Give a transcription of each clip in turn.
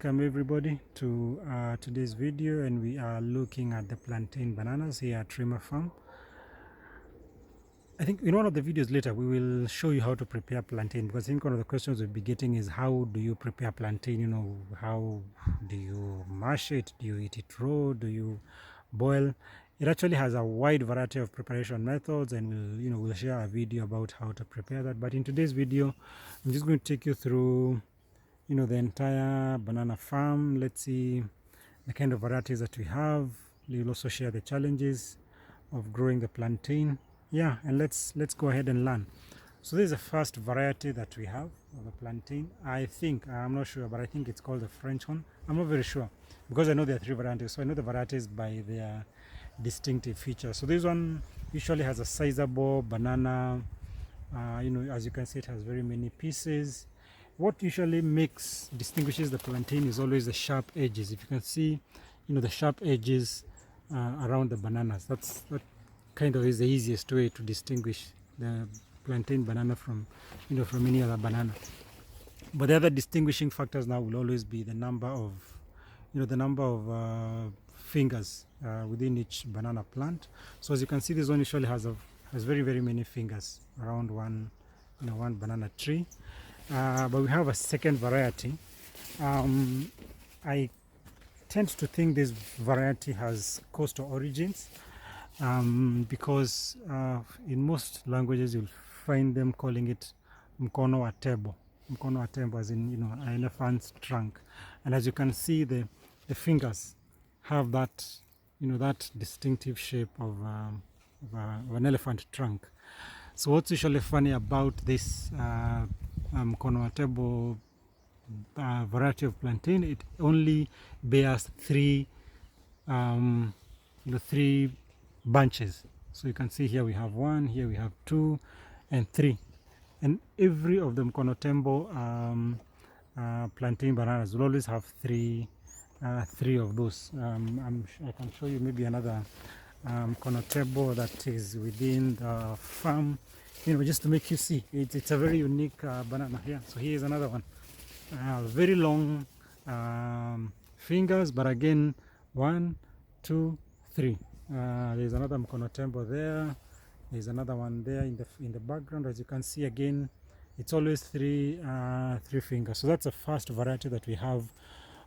welcome everybody to today's video, and we are looking at the plantain bananas here at Rima Farm. I think in one of the videos later we will show you how to prepare plantain, because I think one of the questions we'll be getting is how do you prepare plantain, how do you mash it, do you eat it raw, do you boil. It actually has a wide variety of preparation methods, and we'll share a video about how to prepare that. But in today's video I'm just going to take you through the entire banana farm. Let's see the kind of varieties that we have. We'll also share the challenges of growing the plantain. Yeah, and let's go ahead and learn. So this is the first variety that we have of the plantain. I'm not sure, but I think it's called the French one. I'm not very sure, because I know there are three varieties, so I know the varieties by their distinctive features. So this one usually has a sizable banana. As you can see, it has very many pieces. What usually distinguishes the plantain is always the sharp edges. If you can see, the sharp edges around the bananas. That kind of is the easiest way to distinguish the plantain banana from any other banana. But the other distinguishing factors now will always be the number of fingers within each banana plant. So as you can see, this one usually has very, very many fingers around one banana tree. But we have a second variety. I tend to think this variety has coastal origins, because in most languages you'll find them calling it mkono wa tembo. Mkono wa tembo, as in an elephant's trunk. And as you can see, the fingers have that that distinctive shape of an elephant trunk. So what's usually funny about this mkono wa tembo variety of plantain, it only bears three bunches. So you can see here we have one, here we have two, and three. And every of the mkono tembo plantain bananas will always have three of those. I can show you maybe another mkono tembo that is within the farm, just to make you see. It's a very unique banana here. So here is another one. Very long fingers, but again, 1, 2, 3. There's another mkono tembo there. There's another one there in the background. As you can see, again, it's always three fingers. So that's the first variety that we have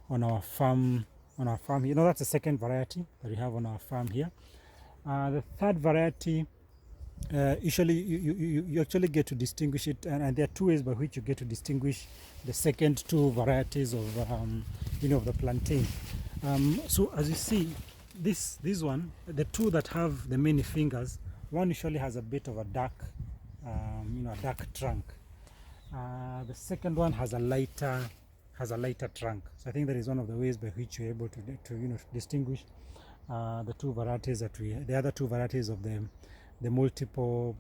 on our farm. That's the second variety that we have on our farm here. The third variety, usually you actually get to distinguish it, and there are two ways by which you get to distinguish the second two varieties of the plantain. So as you see, this one, the two that have the many fingers, one usually has a bit of a dark dark trunk. The second one has a lighter trunk. So I think that is one of the ways by which you're able to distinguish the two varieties the other two varieties of the multiple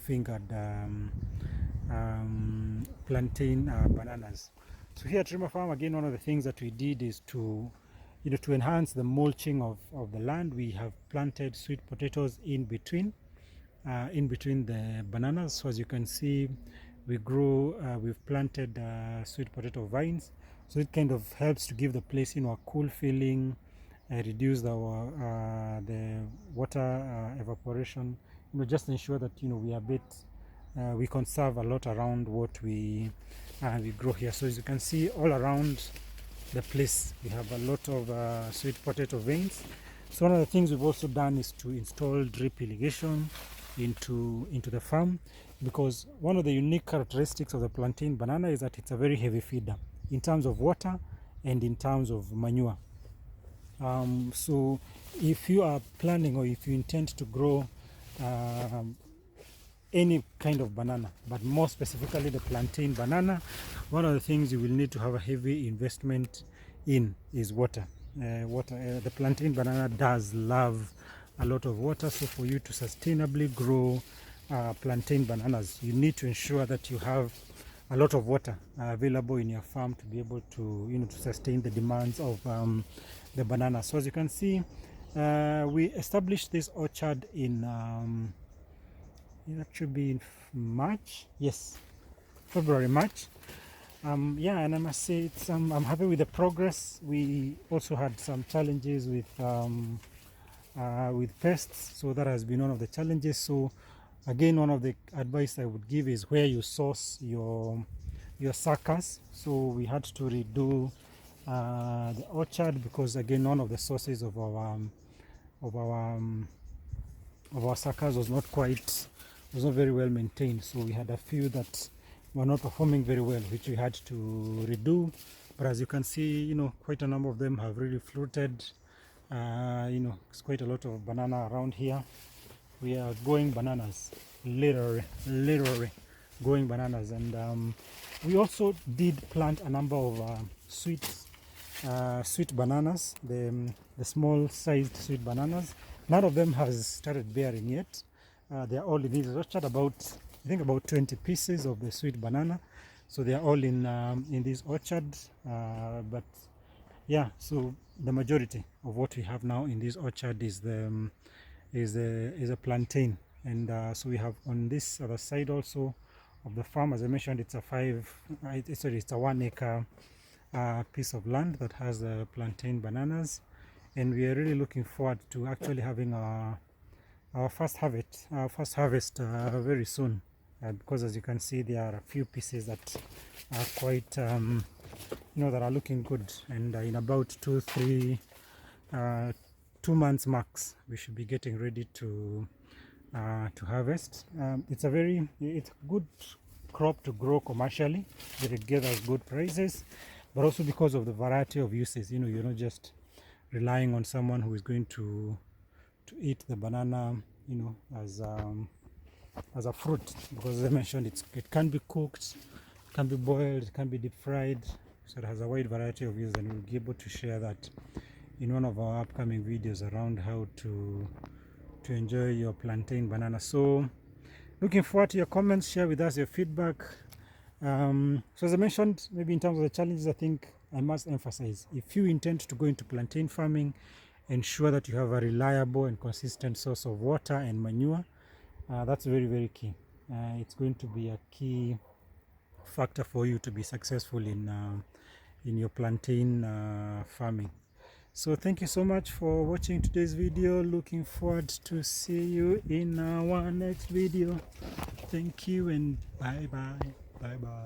fingered plantain bananas. So here at Rima Farm, again, one of the things that we did is to enhance the mulching of the land. We have planted sweet potatoes in between the bananas. So as you can see, we've planted sweet potato vines. So it kind of helps to give the place a cool feeling, reduce the water evaporation, just ensure that we conserve a lot around what we grow here. So as you can see, all around the place we have a lot of sweet potato veins. So one of the things we've also done is to install drip irrigation into the farm, because one of the unique characteristics of the plantain banana is that it's a very heavy feeder in terms of water and in terms of manure. So if you are planning, or if you intend to grow any kind of banana, but more specifically the plantain banana, one of the things you will need to have a heavy investment in is water. The plantain banana does love a lot of water, so for you to sustainably grow plantain bananas, you need to ensure that you have a lot of water available in your farm to be able to to sustain the demands of the banana. So as you can see, we established this orchard in it should be in March, yes, February, March. Yeah, and I must say I'm happy with the progress. We also had some challenges with pests, so that has been one of the challenges. So again, one of the advice I would give is where you source your suckers. So we had to redo the orchard because again, one of the sources of of our um, our suckers was not very well maintained. So we had a few that were not performing very well, which we had to redo. But as you can see, quite a number of them have really fruited. It's quite a lot of banana around here. We are growing bananas, literally growing bananas. And we also did plant a number of sweet bananas, the small sized sweet bananas. None of them has started bearing yet. They are all in this orchard, I think about 20 pieces of the sweet banana. So they are all in this orchard. But yeah, so the majority of what we have now in this orchard is a plantain. And so we have on this other side also of the farm, as I mentioned, it's a 1 acre piece of land that has plantain bananas, and we are really looking forward to actually having our first harvest very soon, because as you can see, there are a few pieces that are quite that are looking good, and in about 2 months max we should be getting ready to harvest. It's a good crop to grow commercially. It gathers good prices, but also because of the variety of uses. You're not just relying on someone who is going to eat the banana as a fruit, because as I mentioned, it can be cooked, it can be boiled, it can be deep fried. So it has a wide variety of uses, and we'll be able to share that in one of our upcoming videos around how to enjoy your plantain banana. So looking forward to your comments. Share with us your feedback. So as I mentioned, maybe in terms of the challenges, I think I must emphasize, if you intend to go into plantain farming, ensure that you have a reliable and consistent source of water and manure. That's very, very key. It's going to be a key factor for you to be successful in your plantain farming. So thank you so much for watching today's video. Looking forward to see you in our next video. Thank you, and bye bye.